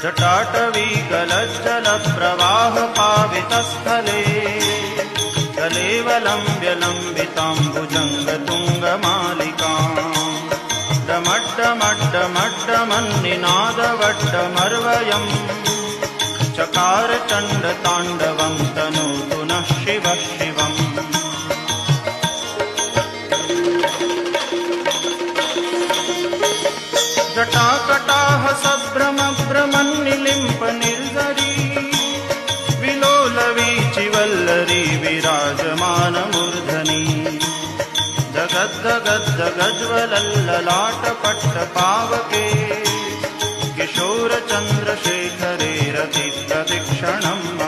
जटाटवी गलज्जलप्रवाहपावितस्थले कलेवलम्ब्यलम्बिताम्बुजङ्गतुङ्गमालिकाम् डमड्डमड्डमड्डमन्निनादवड्डमर्वयम् चकार चण्डताण्डवं तनोतु नः शिवः शिवम्। जटाकटाह सभ्रमभ्रमन्निलिम्प निर्झरी विलोलवीचिवल्लरी विराजमानमूर्धनि जगद्दगद्दगज्वलल्ललाटपट्टपावके किशोरचन्द्रशेखरे रतिप्रतिक्षणम्